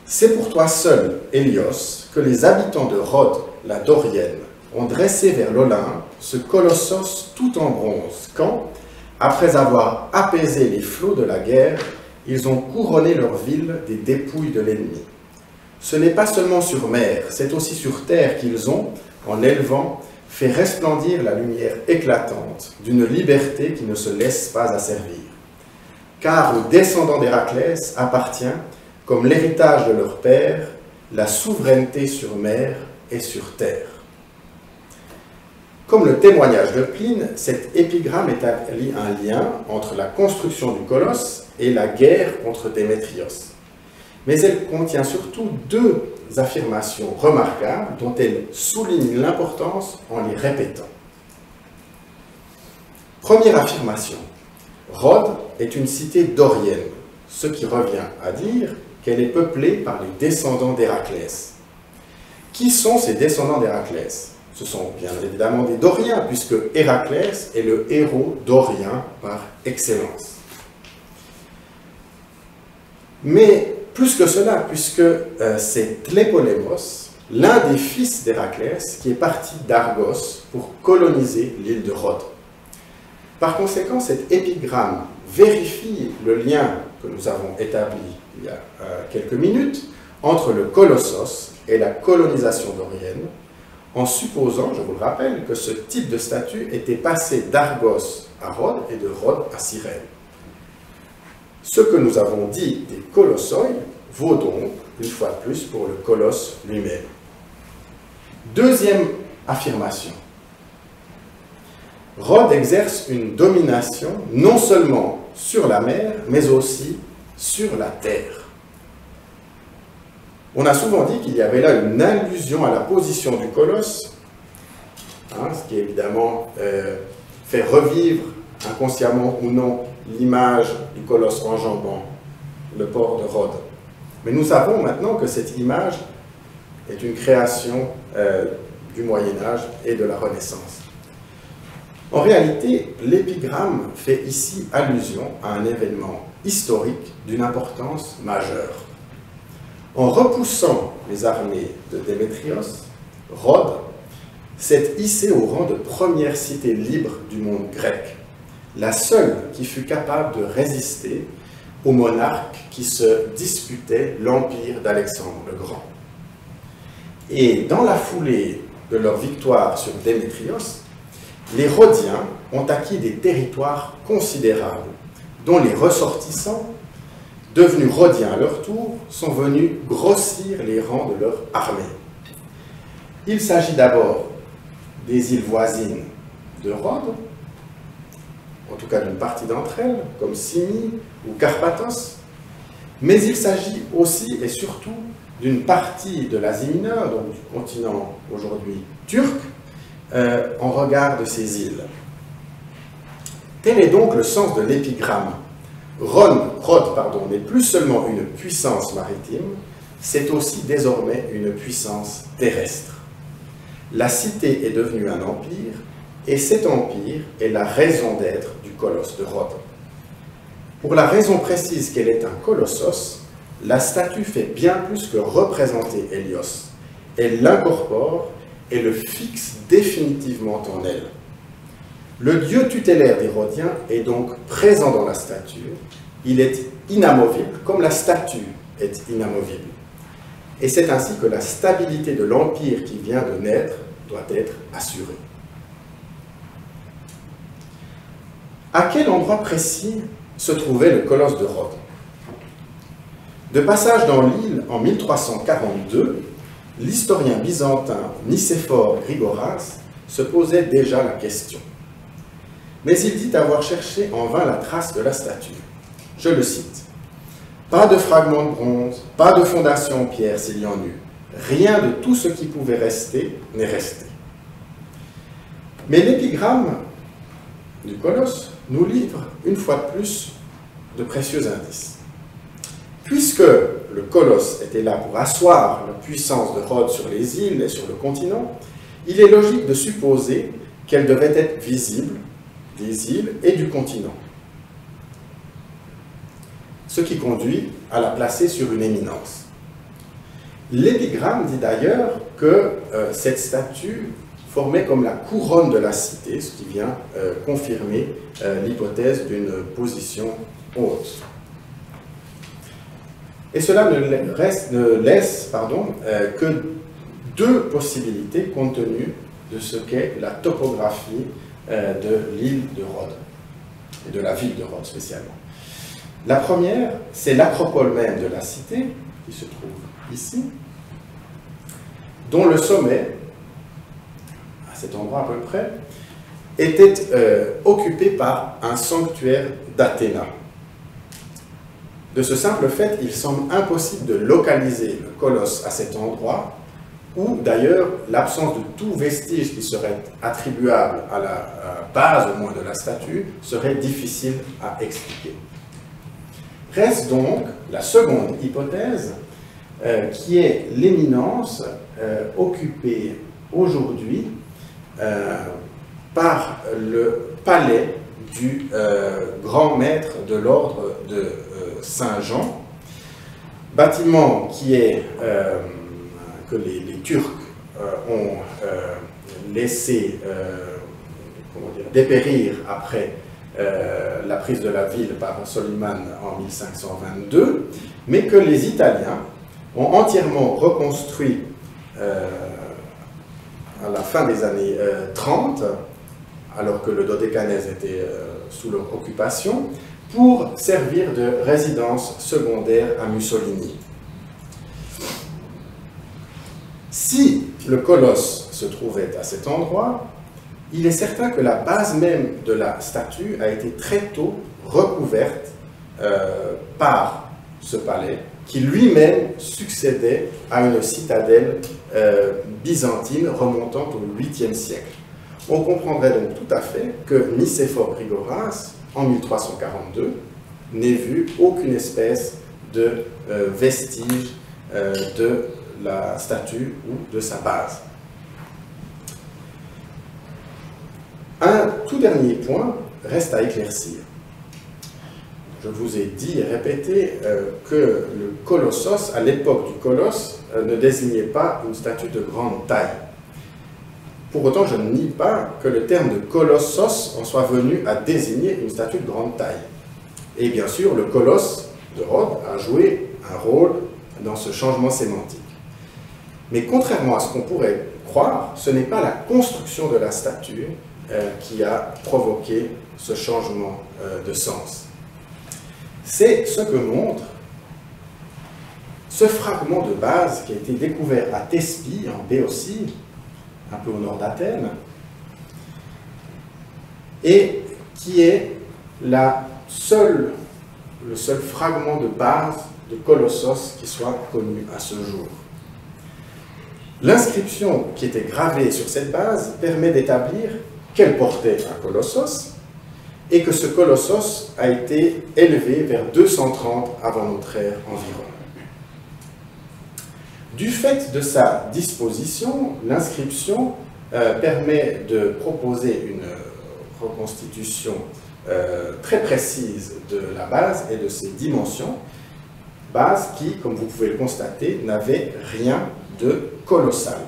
C'est pour toi seul, Hélios, que les habitants de Rhodes, la Dorienne, ont dressé vers l'Olympe ce colossos tout en bronze, quand, après avoir apaisé les flots de la guerre, ils ont couronné leur ville des dépouilles de l'ennemi. Ce n'est pas seulement sur mer, c'est aussi sur terre qu'ils ont, en l'élevant, fait resplendir la lumière éclatante d'une liberté qui ne se laisse pas asservir. Car aux descendants d'Héraclès appartient, comme l'héritage de leur père, la souveraineté sur mer et sur terre. Comme le témoignage de Pline, cet épigramme établit un lien entre la construction du colosse et la guerre contre Démétrios. Mais elle contient surtout deux affirmations remarquables dont elle souligne l'importance en les répétant. Première affirmation, Rhodes est une cité dorienne, ce qui revient à dire qu'elle est peuplée par les descendants d'Héraclès. Qui sont ces descendants d'Héraclès? Ce sont bien évidemment des Doriens, puisque Héraclès est le héros dorien par excellence. Mais plus que cela, puisque c'est Tlépolémos, l'un des fils d'Héraclès, qui est parti d'Argos pour coloniser l'île de Rhodes. Par conséquent, cet épigramme vérifie le lien que nous avons établi il y a quelques minutes entre le Colossos et la colonisation dorienne, en supposant, je vous le rappelle, que ce type de statut était passé d'Argos à Rhodes et de Rhodes à Cyrène. Ce que nous avons dit des colossoi vaut donc, une fois de plus, pour le colosse lui-même. Deuxième affirmation. Rhodes exerce une domination non seulement sur la mer, mais aussi sur la terre. On a souvent dit qu'il y avait là une allusion à la position du colosse, ce qui évidemment fait revivre, inconsciemment ou non, l'image du colosse enjambant le port de Rhodes. Mais nous savons maintenant que cette image est une création du Moyen-Âge et de la Renaissance. En réalité, l'épigramme fait ici allusion à un événement historique d'une importance majeure. En repoussant les armées de Démétrios, Rhodes s'est hissé au rang de première cité libre du monde grec, la seule qui fut capable de résister aux monarques qui se disputaient l'empire d'Alexandre le Grand. Et dans la foulée de leur victoire sur Démétrios, les Rhodiens ont acquis des territoires considérables, dont les ressortissants, devenus Rhodiens à leur tour, sont venus grossir les rangs de leur armée. Il s'agit d'abord des îles voisines de Rhodes, en tout cas d'une partie d'entre elles, comme Symi ou Carpathos, mais il s'agit aussi et surtout d'une partie de l'Asie mineure, donc du continent aujourd'hui turc, en regard de ces îles. Tel est donc le sens de l'épigramme. Rhodes n'est plus seulement une puissance maritime, c'est aussi désormais une puissance terrestre. La cité est devenue un empire, et cet empire est la raison d'être du colosse de Rhodes. Pour la raison précise qu'elle est un colossos, la statue fait bien plus que représenter Hélios. Elle l'incorpore et le fixe définitivement en elle. Le dieu tutélaire des Rhodiens est donc présent dans la statue. Il est inamovible, comme la statue est inamovible. Et c'est ainsi que la stabilité de l'empire qui vient de naître doit être assurée. À quel endroit précis se trouvait le colosse de Rhodes? De passage dans l'île en 1342, l'historien byzantin Nicéphore Grigoras se posait déjà la question. Mais il dit avoir cherché en vain la trace de la statue. Je le cite. « Pas de fragments de bronze, pas de fondation en pierre s'il y en eut. Rien de tout ce qui pouvait rester n'est resté. » Mais l'épigramme du colosse nous livre une fois de plus de précieux indices. Puisque le colosse était là pour asseoir la puissance de Rhodes sur les îles et sur le continent, il est logique de supposer qu'elle devait être visible des îles et du continent. Ce qui conduit à la placer sur une éminence. L'épigramme dit d'ailleurs que cette statue formait comme la couronne de la cité, ce qui vient confirmer l'hypothèse d'une position haute. Et cela ne laisse que deux possibilités compte tenu de ce qu'est la topographie de l'île de Rhodes, et de la ville de Rhodes spécialement. La première, c'est l'acropole même de la cité, qui se trouve ici. dont le sommet, à cet endroit à peu près, était occupé par un sanctuaire d'Athéna. De ce simple fait, il semble impossible de localiser le colosse à cet endroit, où d'ailleurs l'absence de tout vestige qui serait attribuable à la base au moins de la statue serait difficile à expliquer. Reste donc la seconde hypothèse, qui est l'éminence occupée aujourd'hui par le palais du grand maître de l'ordre de Saint-Jean, bâtiment qui est, que les Turcs ont laissé dépérir après la prise de la ville par Soliman en 1522, mais que les Italiens ont entièrement reconstruit à la fin des années 30, alors que le Dodécanèse était sous leur occupation, pour servir de résidence secondaire à Mussolini. Si le colosse se trouvait à cet endroit, il est certain que la base même de la statue a été très tôt recouverte par ce palais, qui lui-même succédait à une citadelle byzantine remontant au 8e siècle. On comprendrait donc tout à fait que Nicéphore Grigoras, en 1342, n'ait vu aucune espèce de vestige de la statue ou de sa base. Un tout dernier point reste à éclaircir. Je vous ai dit et répété que le colossos, à l'époque du colosse, ne désignait pas une statue de grande taille. Pour autant, je ne nie pas que le terme de colossos en soit venu à désigner une statue de grande taille. Et bien sûr, le colosse de Rhodes a joué un rôle dans ce changement sémantique. Mais contrairement à ce qu'on pourrait croire, ce n'est pas la construction de la statue qui a provoqué ce changement de sens. C'est ce que montre ce fragment de base qui a été découvert à Thespie, en Béotie, un peu au nord d'Athènes, et qui est le seul fragment de base de colossos qui soit connu à ce jour. L'inscription qui était gravée sur cette base permet d'établir qu'elle portait un colossos et que ce colossos a été élevé vers 230 avant notre ère environ. Du fait de sa disposition, l'inscription permet de proposer une reconstitution très précise de la base et de ses dimensions, base qui, comme vous pouvez le constater, n'avait rien de colossal.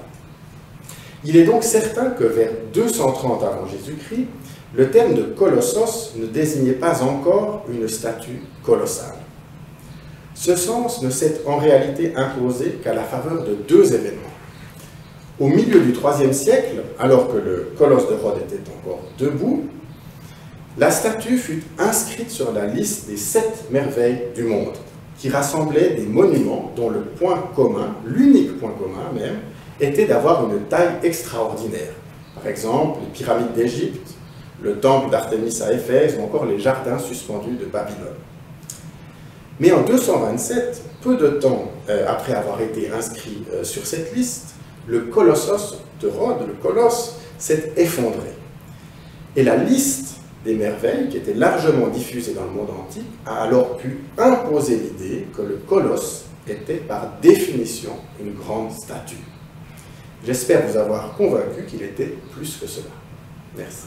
Il est donc certain que vers 230 avant Jésus-Christ, le terme de colossos ne désignait pas encore une statue colossale. Ce sens ne s'est en réalité imposé qu'à la faveur de deux événements. Au milieu du IIIe siècle, alors que le colosse de Rhodes était encore debout, la statue fut inscrite sur la liste des 7 merveilles du monde, qui rassemblait des monuments dont le point commun, l'unique point commun même, était d'avoir une taille extraordinaire. Par exemple, les pyramides d'Égypte, le temple d'Artémis à Éphèse ou encore les jardins suspendus de Babylone. Mais en 227, peu de temps après avoir été inscrit sur cette liste, le colossos de Rhodes, le colosse, s'est effondré. Et la liste des merveilles, qui était largement diffusée dans le monde antique, a alors pu imposer l'idée que le colosse était par définition une grande statue. J'espère vous avoir convaincu qu'il était plus que cela. Merci.